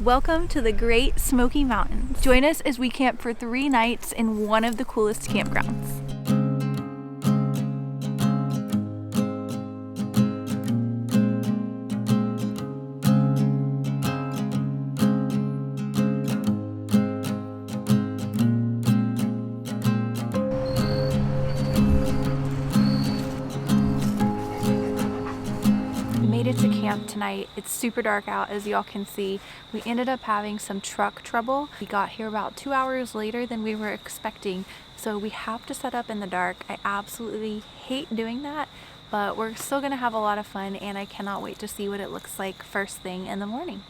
Welcome to the Great Smoky Mountains. Join us as we camp for 3 nights in one of the coolest campgrounds. Made it to camp tonight. It's super dark out, as y'all can see. We ended up having some truck trouble. We got here about 2 hours later than we were expecting, so we have to set up in the dark. I absolutely hate doing that, but we're still gonna have a lot of fun, and I cannot wait to see what it looks like first thing in the morning.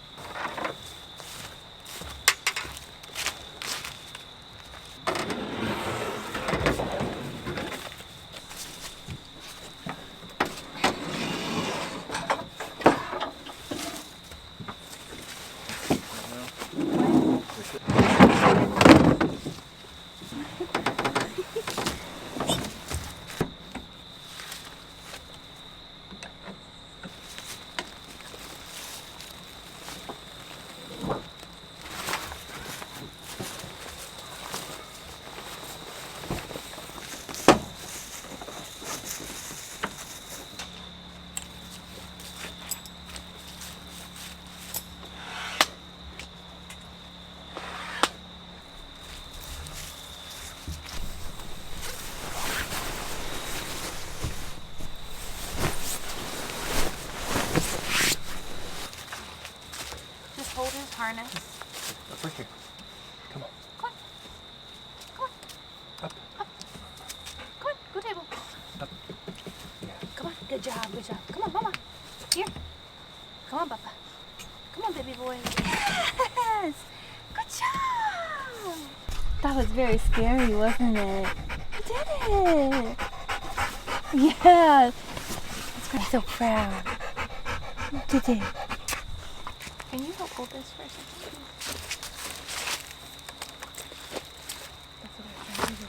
Hold his harness. Up right here. Come on. Come on. Come on. Up. Up. Come on. Go table. Up. Yeah. Come on. Good job. Good job. Come on, Mama. Here. Come on, Papa. Come on, baby boy. Yes. Good job. That was very scary, wasn't it? You did it. Yeah. I'm so proud. You did it. Can you help hold this for a second? That's what I was trying to do.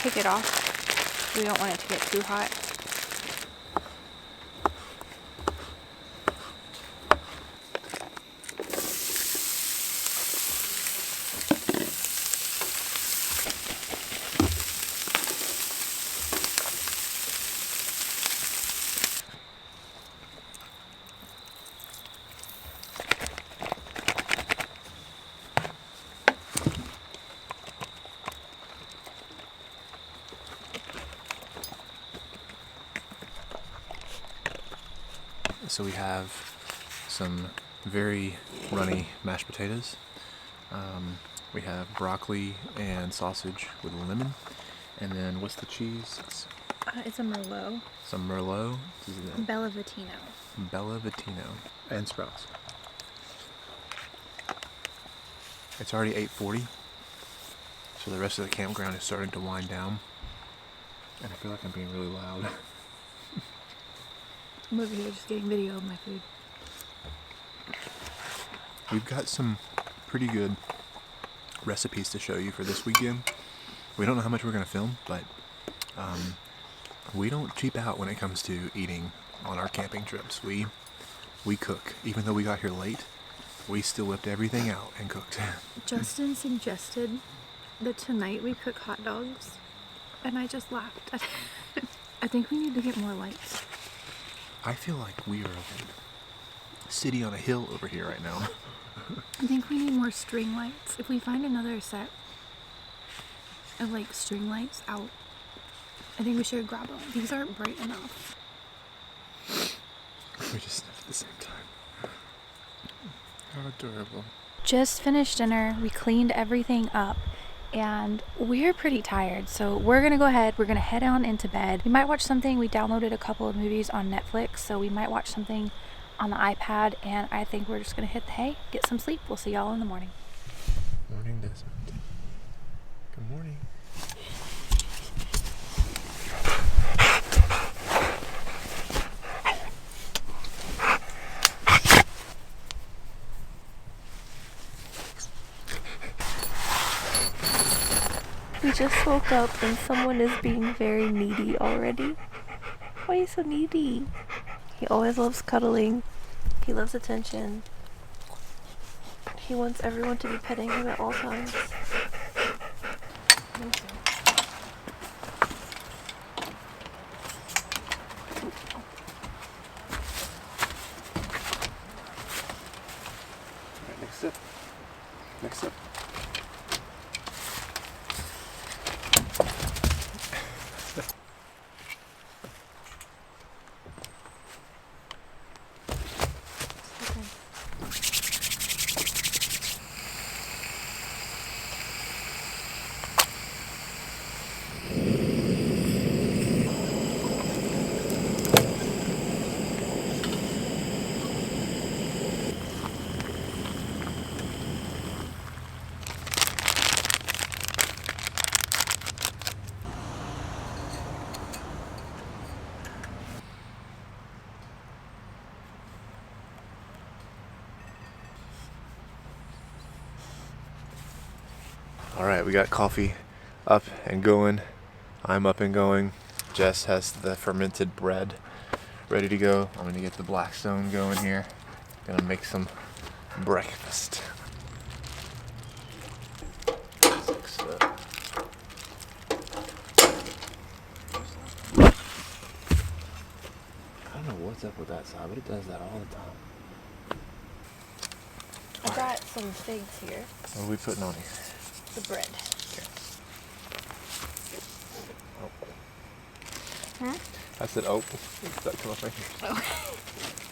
Take it off. We don't want it to get too hot. So we have some very runny mashed potatoes. We have broccoli and sausage with lemon. And then what's the cheese? It's a Merlot. Some Merlot. Bella Vitino. Bella Vitino. And sprouts. It's already 8:40. So the rest of the campground is starting to wind down. And I feel like I'm being really loud. I'm over here just getting video of my food. We've got some pretty good recipes to show you for this weekend. We don't know how much we're going to film, but we don't cheap out when it comes to eating on our camping trips. We cook. Even though we got here late, we still whipped everything out and cooked. Justin suggested that tonight we cook hot dogs, and I just laughed at it. I think we need to get more lights. I feel like we are a city on a hill over here right now. I think we need more string lights. If we find another set of like string lights out, I think we should grab them. These aren't bright enough. We just sniffed at the same time. How adorable. Just finished dinner. We cleaned everything up, and we're pretty tired, so we're gonna go ahead. We're gonna head on into bed. We might watch something. We downloaded a couple of movies on Netflix, so we might watch something on the iPad, and I think we're just gonna hit the hay, get some sleep. We'll see y'all in the morning. Morning, Desmond. Good morning. We just woke up and someone is being very needy already. Why are you so needy? He always loves cuddling. He loves attention. He wants everyone to be petting him at all times. Alright, next up. Next up. Alright, we got coffee up and going. I'm up and going. Jess has the fermented bread ready to go. I'm gonna get the Blackstone going here. Gonna make some breakfast. I don't know what's up with that side, but it does that all the time. I got some figs here. What are we putting on here? The bread. Okay. Hmm? I said, oh, that come off my here. Oh.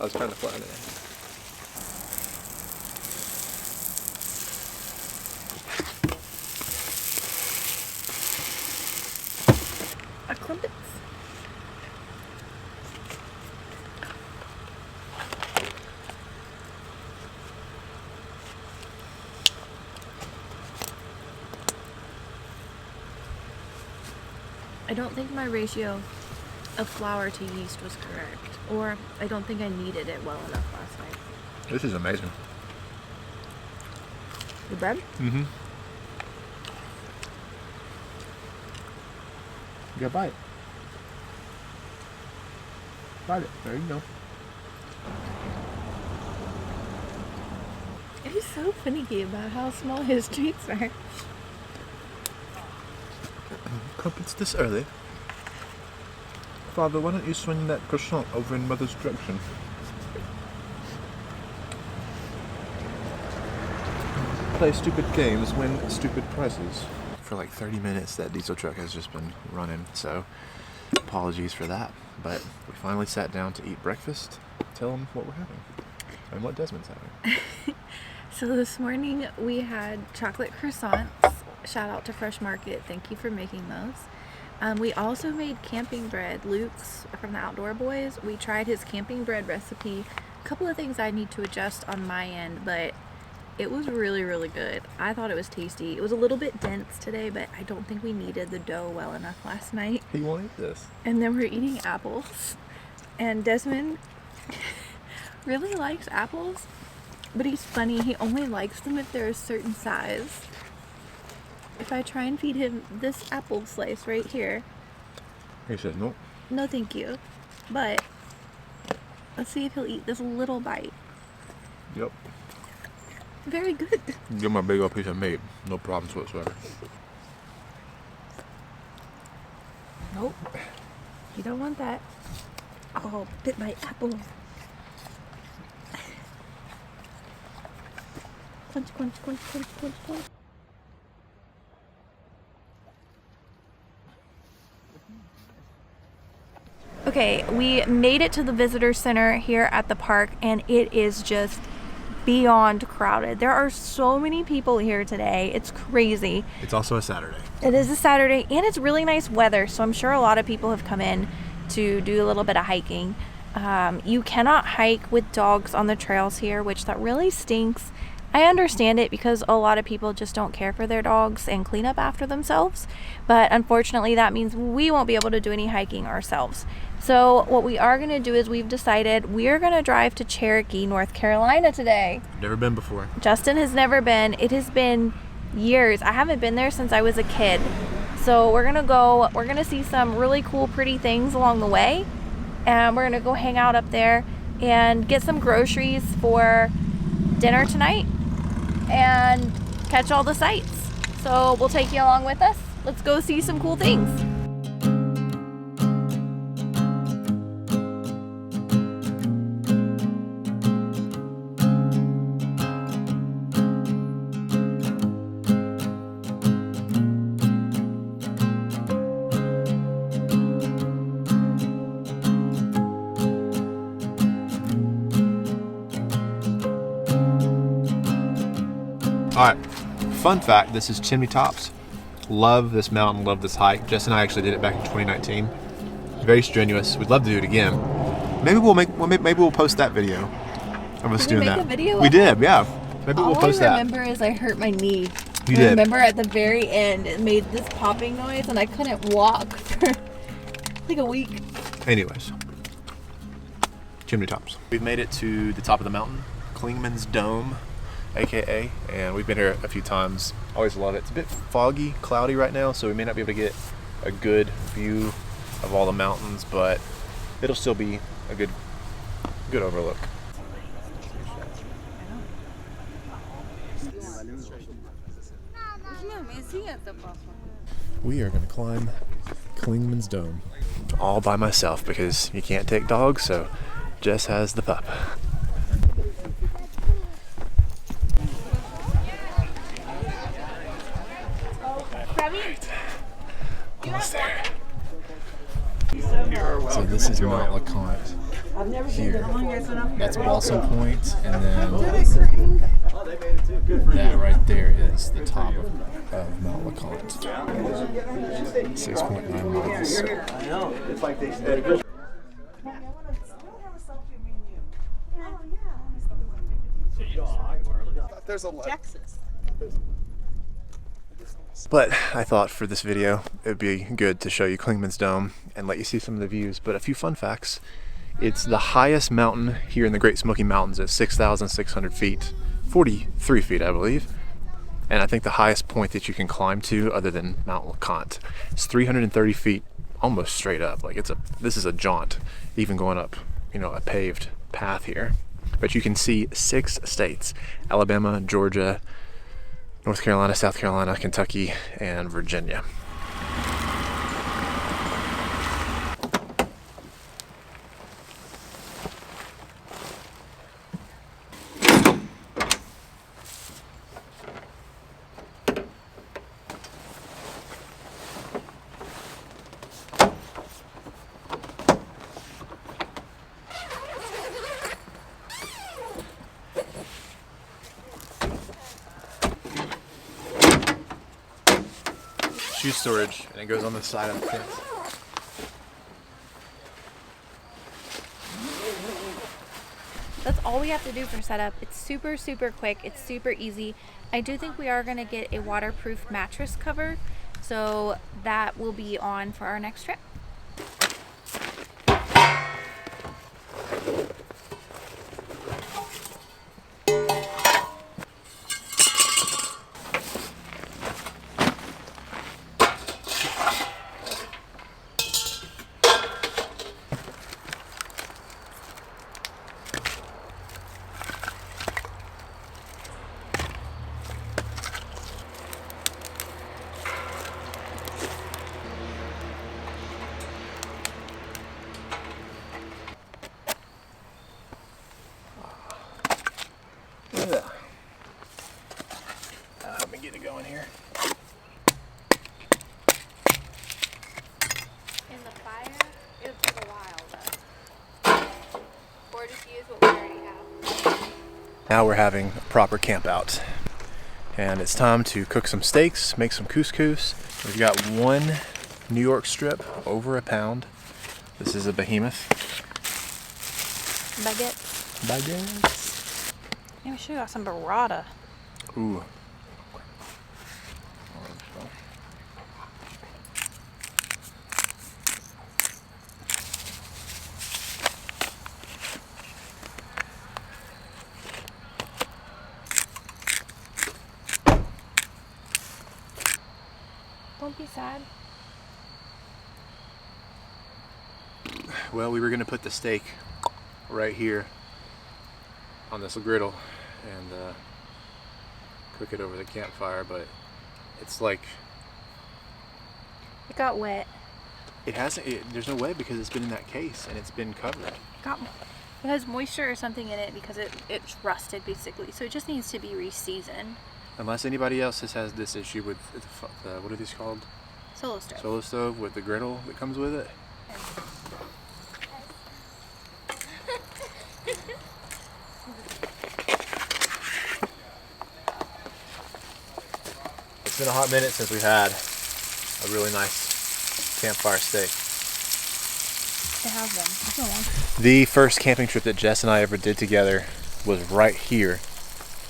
I was trying to flatten it. A crumpets. I don't think my ratio of flour to yeast was correct, or I don't think I kneaded it well enough last night. This is amazing. The bread? Mm-hmm. You gotta bite. Bite it. There you go. He's so finicky about how small his treats are. Crumpets this early? Father, why don't you swing that croissant over in Mother's direction? Play stupid games, win stupid prizes. For like 30 minutes that diesel truck has just been running, so apologies for that. But we finally sat down to eat breakfast. Tell them what we're having and what Desmond's having. So this morning we had chocolate croissants. Shout out to Fresh Market. Thank you for making those. We also made camping bread. Luke's from the Outdoor Boys. We tried his camping bread recipe. A couple of things I need to adjust on my end, but it was really, really good. I thought it was tasty. It was a little bit dense today, but I don't think we kneaded the dough well enough last night. He won't eat this. And then we're eating apples. And Desmond really likes apples, but he's funny. He only likes them if they're a certain size. If I try and feed him this apple slice right here. He says no. No, thank you. But let's see if he'll eat this little bite. Yep. Very good. Give him a big old piece of meat. No problems whatsoever. Nope. You don't want that. Oh, bit my apple. Crunch, crunch, crunch, crunch, crunch, crunch. Okay, we made it to the visitor center here at the park, and it is just beyond crowded. There are so many people here today. It's crazy. It's also a Saturday. It is a Saturday, and it's really nice weather, so I'm sure a lot of people have come in to do a little bit of hiking. You cannot hike with dogs on the trails here, which that really stinks. I understand it because a lot of people just don't care for their dogs and clean up after themselves, but unfortunately that means we won't be able to do any hiking ourselves. So what we are going to do is we've decided we're going to drive to Cherokee, North Carolina today. Never been before. Justin has never been. It has been years. I haven't been there since I was a kid. So we're going to see some really cool, pretty things along the way. And we're going to go hang out up there and get some groceries for dinner tonight and catch all the sights. So we'll take you along with us. Let's go see some cool things. All right, fun fact, this is Chimney Tops. Love this mountain, love this hike. Jess and I actually did it back in 2019. Very strenuous. We'd love to do it again. Maybe we'll post that video of us doing that. Did we make a video? We did, yeah. Maybe we'll post that. All I remember is I hurt my knee. You I did. remember at the very end it made this popping noise and I couldn't walk for like a week. Anyways, Chimney Tops. We've made it to the top of the mountain, Klingman's Dome, aka, and we've been here a few times. Always love it. It's a bit foggy, cloudy right now, so we may not be able to get a good view of all the mountains, but it'll still be a good overlook. We are going to climb Klingman's Dome all by myself because you can't take dogs, so Jess has the pup. Almost there. So this is Mount LeConte here. That's Balsam Point, and then that right there is the top of Mount LeConte. 6.9 miles. There's a lot. Texas. But I thought for this video it would be good to show you Klingman's Dome and let you see some of the views. But a few fun facts. It's the highest mountain here in the Great Smoky Mountains at 6,600 feet, 43 feet I believe. And I think the highest point that you can climb to other than Mount LeConte is 330 feet almost straight up. Like this is a jaunt, even going up, a paved path here. But you can see 6 states: Alabama, Georgia, North Carolina, South Carolina, Kentucky, and Virginia. Shoe storage, and it goes on the side of the tent. That's all we have to do for setup. It's super, super quick. It's super easy. I do think we are going to get a waterproof mattress cover, so that will be on for our next trip. Let me get it going here. In the fire, it would take a while though. Or just use what we already have. Now we're having a proper camp out. And it's time to cook some steaks, make some couscous. We've got one New York strip, over a pound. This is a behemoth. Baguettes. Maybe we should have got some burrata. Ooh. Don't be sad. Well, we were gonna put the steak right here on this griddle and cook it over the campfire, but it's like It got wet. it hasn't. There's no way because it's been in that case and it's been covered. It has moisture or something in it because it's rusted basically. So it just needs to be re-seasoned. Unless anybody else has this issue with the what are these called? Solo stove. Solo stove with the griddle that comes with it. It's been a hot minute since we had a really nice campfire steak. It has been. It's been a long time. The first camping trip that Jess and I ever did together was right here.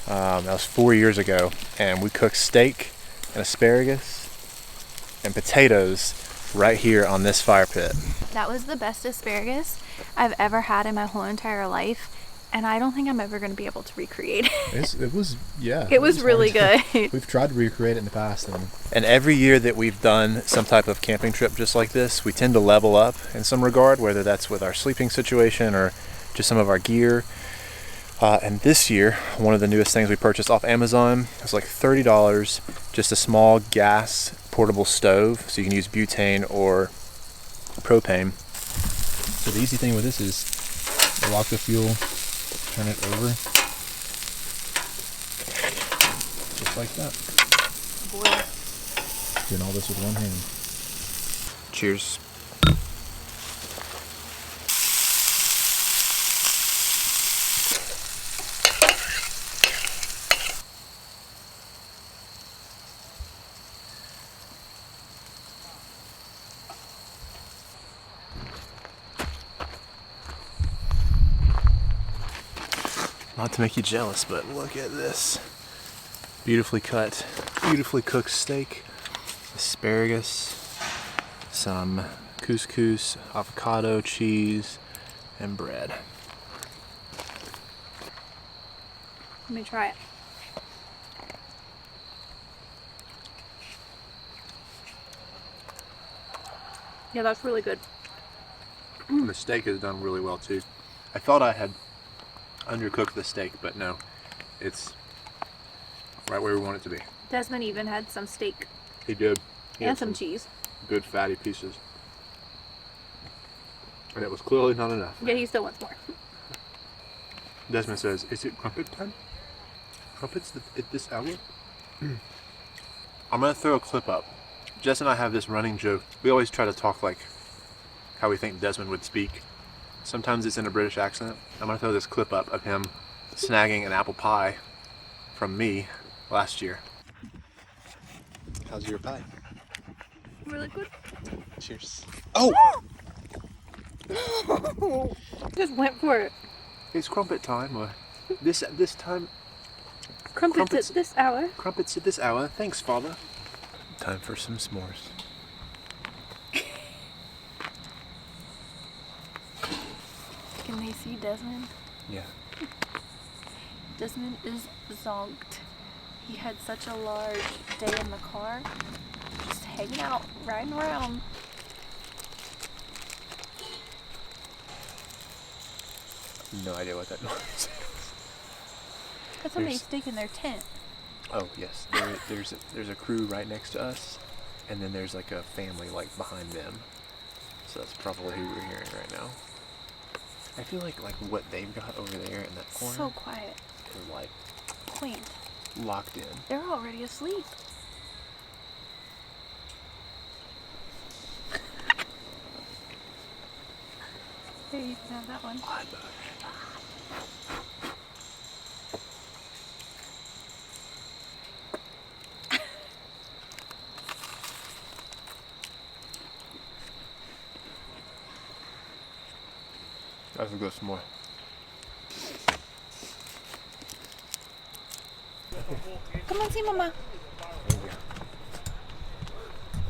That was 4 years ago, and we cooked steak and asparagus and potatoes right here on this fire pit. That was the best asparagus I've ever had in my whole entire life, and I don't think I'm ever going to be able to recreate it. It was really good. We've tried to recreate it in the past, and every year that we've done some type of camping trip just like this, we tend to level up in some regard, whether that's with our sleeping situation or just some of our gear. And this year, one of the newest things we purchased off Amazon was like $30, just a small gas portable stove, so you can use butane or propane. So the easy thing with this is lock the fuel, turn it over, just like that. Boy. Doing all this with one hand. Cheers. Not to make you jealous, but look at this. Beautifully cut, beautifully cooked steak, asparagus, some couscous, avocado, cheese, and bread. Let me try it. Yeah, that's really good. The steak is done really well too. I thought I had undercooked the steak, but no, it's right where we want it to be. Desmond even had some steak. He did. He And had some cheese. Good fatty pieces. And it was clearly not enough. Yeah, he still wants more. Desmond says, "Is it crumpet time? Crumpets at this hour?" I'm gonna throw a clip up. Jess and I have this running joke. We always try to talk like how we think Desmond would speak. Sometimes it's in a British accent. I'm gonna throw this clip up of him snagging an apple pie from me last year. How's your pie? Really good. Cheers. Oh! Just went for it. It's crumpet time, or this time. Crumpets at this hour. Crumpets at this hour. Thanks, Father. Time for some s'mores. Can they see Desmond? Yeah. Desmond is zonked. He had such a large day in the car. Just hanging out, riding around. No idea what that noise is. Got somebody staking their tent. Oh yes, there's a crew right next to us, and then there's like a family like behind them. So that's probably who we're hearing right now. I feel like what they've got over there in that corner So quiet. is like Quaint. locked in. They're already asleep. Here, you can have that one. Let's go some more. Come on, see Mama.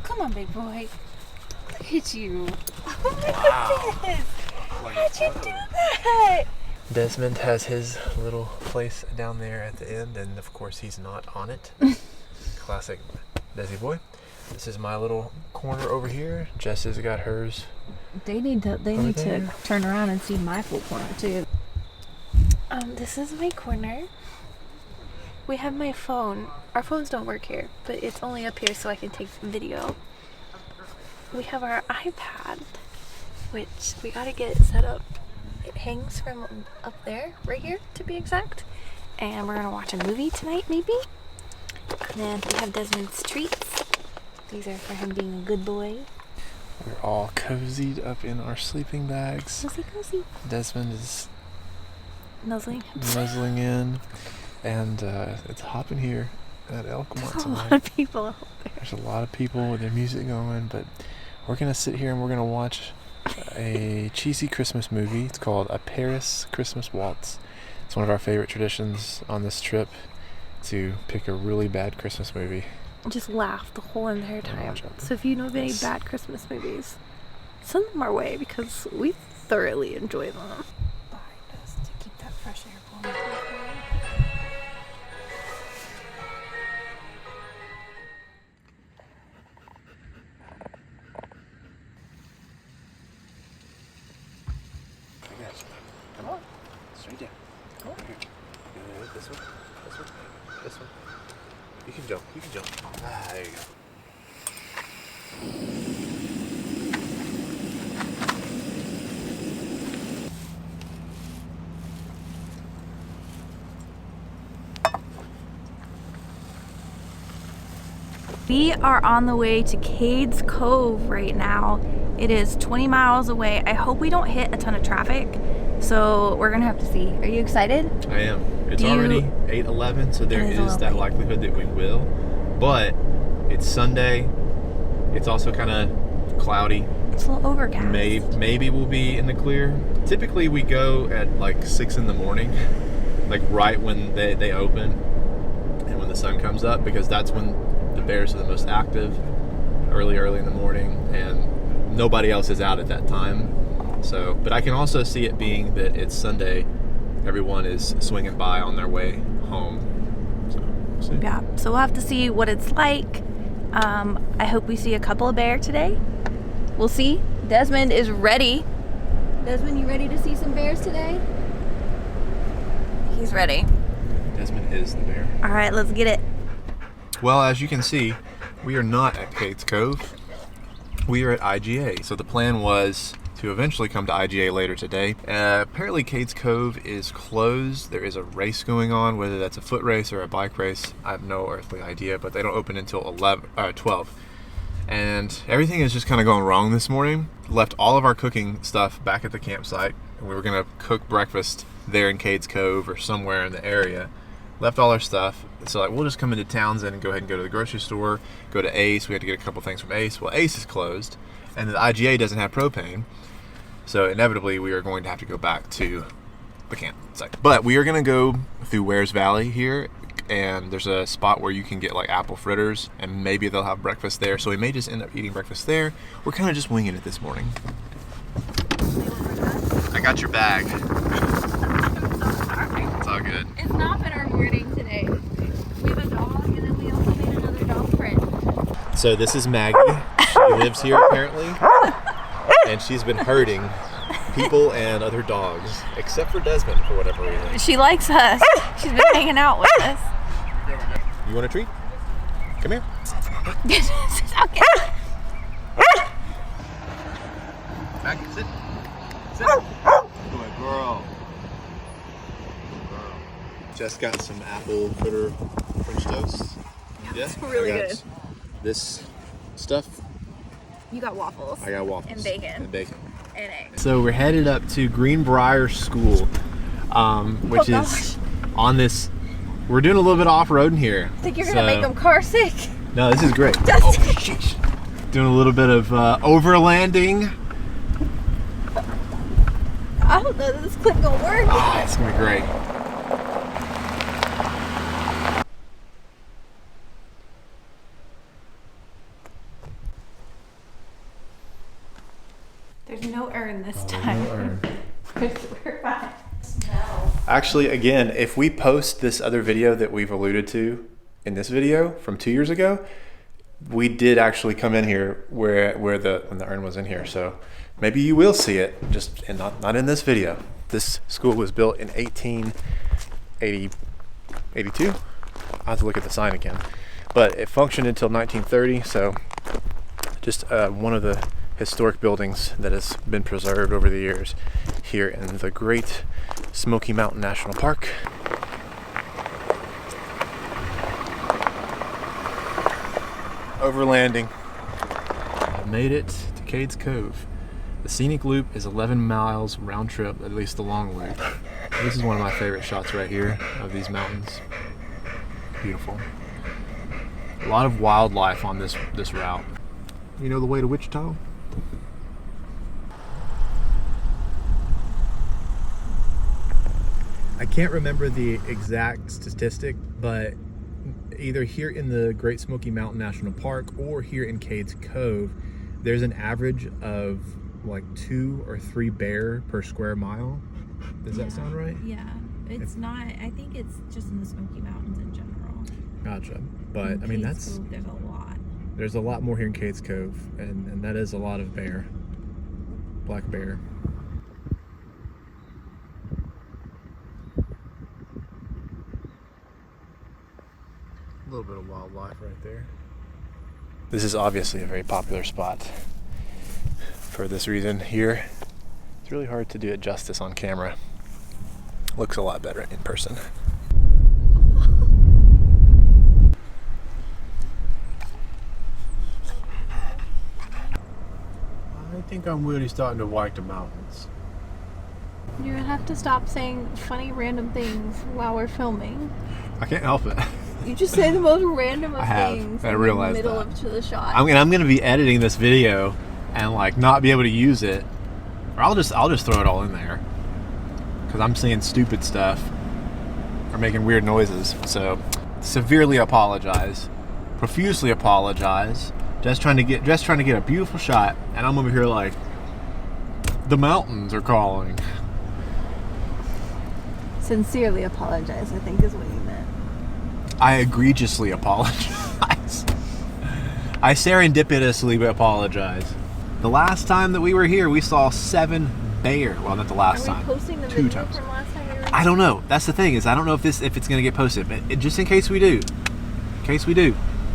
Come on, big boy. Look at you. Oh my goodness. How'd you do that? Desmond has his little place down there at the end, and of course he's not on it. Classic Desi boy. This is my little corner over here. Jess has got hers. They need to turn around and see my full corner too. This is my corner. We have my phone. Our phones don't work here, but it's only up here so I can take video. We have our iPad, which we gotta get it set up. It hangs from up there, right here to be exact. And we're gonna watch a movie tonight, maybe. And then we have Desmond's treats. These are for him being a good boy. We're all cozied up in our sleeping bags. Cozy, cozy. Desmond is nuzzling in, and it's hopping here at Elkmont There's a tonight. lot of people out there. There's a lot of people with their music going, but we're gonna sit here and we're gonna watch a cheesy Christmas movie. It's called A Paris Christmas Waltz. It's one of our favorite traditions on this trip to pick a really bad Christmas movie. Just laugh the whole entire time. So if you know of any bad Christmas movies, send them our way because we thoroughly enjoy them. Behind us to keep that fresh air blowing. Come on. Straight down. Come on. Here. Good. This one. This one. This one. You can jump. You can jump. Ah, there you go. We are on the way to Cades Cove right now. It is 20 miles away. I hope we don't hit a ton of traffic, so we're gonna have to see. Are you excited? I am. It's already 8:11, so there is that likelihood that we will. But it's Sunday. It's also kind of cloudy. It's a little overcast. Maybe we'll be in the clear. Typically we go at like 6 in the morning, like right when they open and when the sun comes up, because that's when the bears are the most active, early in the morning, and nobody else is out at that time. So, but I can also see it being that it's Sunday, everyone is swinging by on their way home. So, see. Yeah, so we'll have to see what it's like. I hope we see a couple of bear today. We'll see. Desmond is ready. Desmond, you ready to see some bears today? He's ready. Desmond is the bear. All right, let's get it. Well, as you can see, we are not at Cades Cove. We are at IGA. So the plan was to eventually come to IGA later today. Apparently Cades Cove is closed. There is a race going on, whether that's a foot race or a bike race. I have no earthly idea, but they don't open until 12. And everything is just kind of going wrong this morning. Left all of our cooking stuff back at the campsite. And we were gonna cook breakfast there in Cades Cove or somewhere in the area. Left all our stuff. So like, we'll just come into Townsend and go ahead and go to the grocery store, go to Ace. We had to get a couple things from Ace. Well, Ace is closed, and the IGA doesn't have propane. So inevitably, we are going to have to go back to the campsite. But we are going to go through Wares Valley here, and there's a spot where you can get like apple fritters, and maybe they'll have breakfast there. So we may just end up eating breakfast there. We're kind of just winging it this morning. I got your bag. It's all good. It's not been our morning today. We have a dog, and then we also made another dog friend. So this is Maggie. She lives here apparently, and she's been herding people and other dogs, except for Desmond for whatever reason. She likes us. She's been hanging out with us. You want a treat? Come here. Okay. Maggie, sit. Sit. Good girl. Just got some apple fritter French toast. Yeah, it's really good. This stuff. You got waffles. I got waffles. And bacon. And bacon. And eggs. So we're headed up to Greenbrier School, which is on this. We're doing a little bit of off-roading here. I think you're gonna make them car sick. No, this is great. Oh, sheesh. Doing a little bit of overlanding. I don't know that this clip gonna work. Oh, it's gonna be great. There's no urn this time. No urn. We're fine. No. Actually, again, if we post this other video that we've alluded to in this video from 2 years ago, we did actually come in here when the urn was in here. So maybe you will see it, just and not in this video. This school was built in 1882. I'll have to look at the sign again. But it functioned until 1930, so just one of the historic buildings that has been preserved over the years here in the great Smoky Mountain National Park. Overlanding. I made it to Cades Cove. The scenic loop is 11 miles round trip, at least the long loop. This is one of my favorite shots right here of these mountains. Beautiful. A lot of wildlife on this route. You know the way to Wichita? I can't remember the exact statistic, but either here in the Great Smoky Mountain National Park or here in Cades Cove, there's an average of like 2 or 3 bear per square mile. Does that sound right? Yeah. It's not, I think it's just in the Smoky Mountains in general. Gotcha. But I mean, Cades Cove, there's a lot. There's a lot more here in Cades Cove, and that is a lot of bear. Black bear. A little bit of wildlife right there. This is obviously a very popular spot. For this reason here, it's really hard to do it justice on camera. Looks a lot better in person. I think I'm really starting to like the mountains. You're gonna have to stop saying funny random things while we're filming. I can't help it. You just say the most random of things I in realize the middle that. of the shot. I'm gonna be editing this video and like not be able to use it, or I'll just throw it all in there because I'm saying stupid stuff or making weird noises. So severely apologize, profusely apologize. Just trying to get a beautiful shot, and I'm over here like the mountains are calling. Sincerely apologize, I think is what you meant. I egregiously apologize. I serendipitously apologize. The last time that we were here, we saw 7 bear. Well, not the last time. Are we posting the 2 video times. from last time we were here? I don't know. That's the thing, is I don't know if it's gonna get posted, but just in case we do,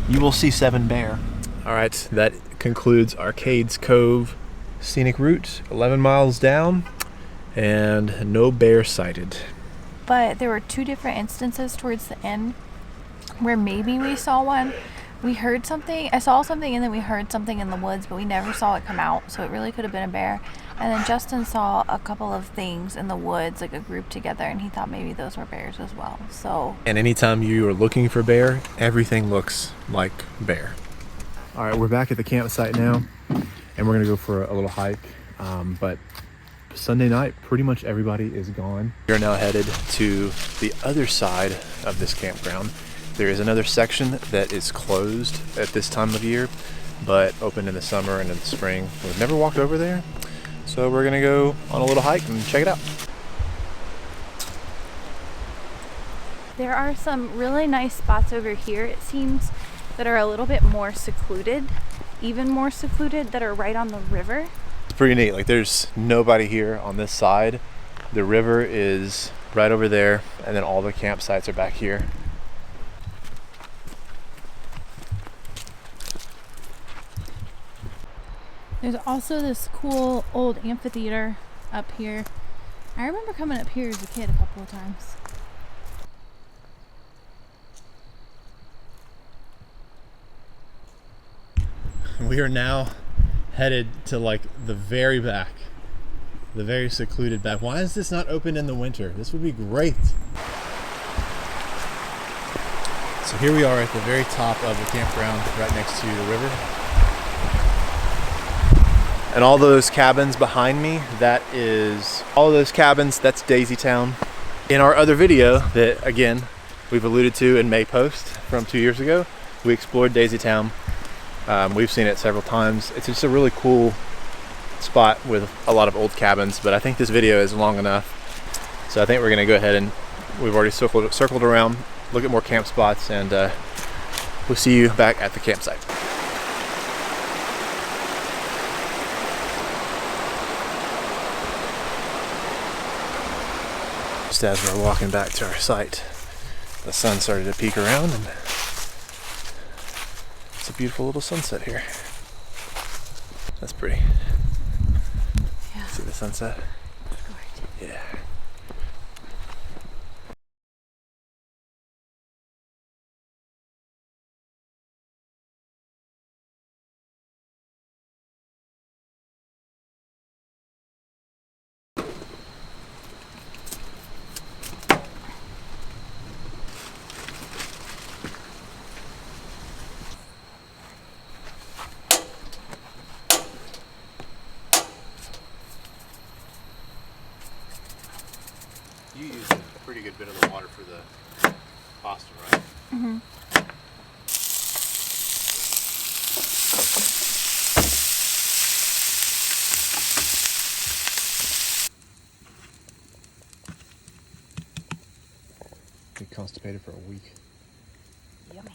you will see 7 bear. All right, that concludes our Cades Cove scenic route. 11 miles down, and no bear sighted. But there were 2 different instances towards the end where maybe we saw one. We heard something. I saw something, and then we heard something in the woods, but we never saw it come out, so it really could have been a bear. And then Justin saw a couple of things in the woods, like a group together, and he thought maybe those were bears as well. So. And anytime you are looking for bear, everything looks like bear. All right, we're back at the campsite now, and we're gonna go for a little hike. But Sunday night, pretty much everybody is gone. We are now headed to the other side of this campground. There is another section that is closed at this time of year, but open in the summer and in the spring. We've never walked over there, so we're gonna go on a little hike and check it out. There are some really nice spots over here, it seems, that are a little bit more secluded, even more secluded, that are right on the river. It's pretty neat. Like, there's nobody here on this side. The river is right over there, and then all the campsites are back here. There's also this cool old amphitheater up here. I remember coming up here as a kid a couple of times. We are now headed to like the very back, the very secluded back. Why is this not open in the winter? This would be great. So here we are at the very top of the campground, right next to the river. And all those cabins behind me, all those cabins, that's Daisy Town. In our other video that, again, we've alluded to in May post from 2 years ago, we explored Daisy Town. We've seen it several times. It's just a really cool spot with a lot of old cabins, but I think this video is long enough. So I think we're gonna go ahead and we've already circled around, look at more camp spots, and we'll see you back at the campsite. Just as we're walking back to our site, the sun started to peek around, and it's a beautiful little sunset here. That's pretty. Yeah. See the sunset? Gorgeous. Yeah. You used a pretty good bit of the water for the pasta, right? Mm-hmm. Be constipated for a week. Yummy.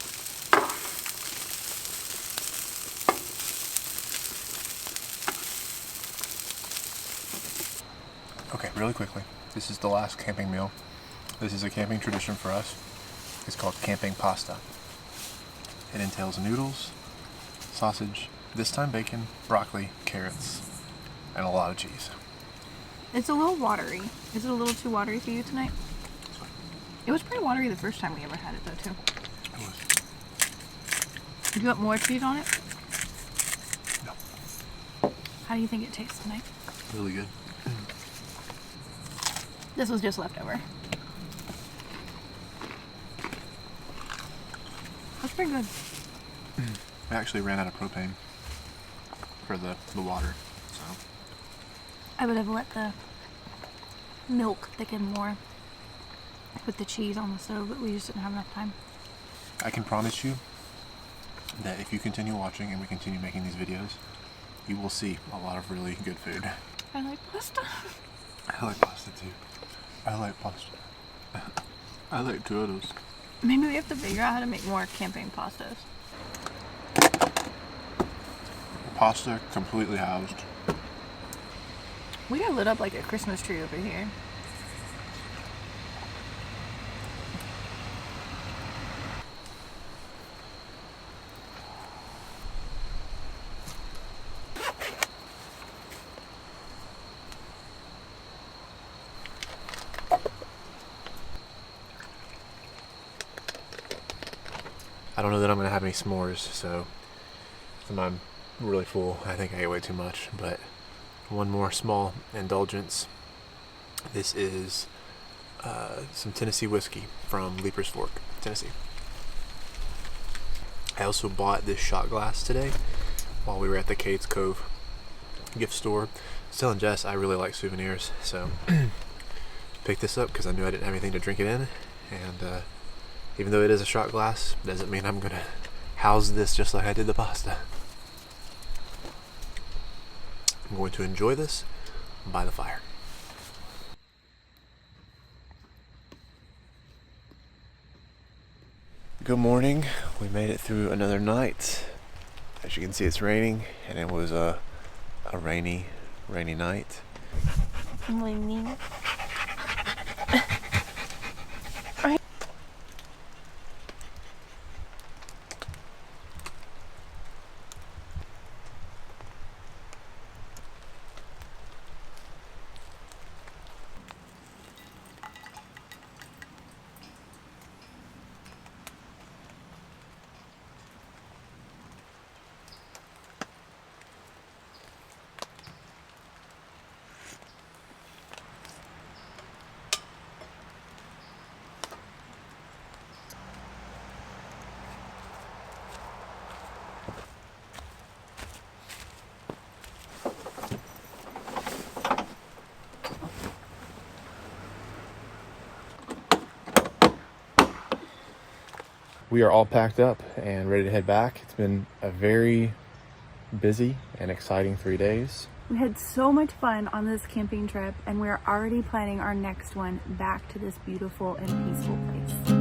Okay, really quickly. This is the last camping meal. This is a camping tradition for us. It's called camping pasta. It entails noodles, sausage, this time bacon, broccoli, carrots, and a lot of cheese. It's a little watery. Is it a little too watery for you tonight? It was pretty watery the first time we ever had it though too. It was. Do you want more cheese on it? No. How do you think it tastes tonight? Really good. This was just leftover. That's pretty good. I actually ran out of propane for the water, so. I would have let the milk thicken more with the cheese on the stove, but we just didn't have enough time. I can promise you that if you continue watching and we continue making these videos, you will see a lot of really good food. I like pasta. I like pasta too. I like pasta. I like turtles. Maybe we have to figure out how to make more camping pastas. Pasta completely housed. We got lit up like a Christmas tree over here. I don't know that I'm gonna have any s'mores, so I'm really full. I think I ate way too much, but one more small indulgence. This is some Tennessee whiskey from Leaper's Fork, Tennessee. I also bought this shot glass today while we were at the Cades Cove gift store. I was telling Jess I really like souvenirs, so picked this up because I knew I didn't have anything to drink it in, and even though it is a shot glass, doesn't mean I'm gonna house this just like I did the pasta. I'm going to enjoy this by the fire. Good morning. We made it through another night. As you can see, it's raining, and it was a rainy night. Raining. we are all packed up and ready to head back. It's been a very busy and exciting 3 days. We had so much fun on this camping trip, and we're already planning our next one back to this beautiful and peaceful place.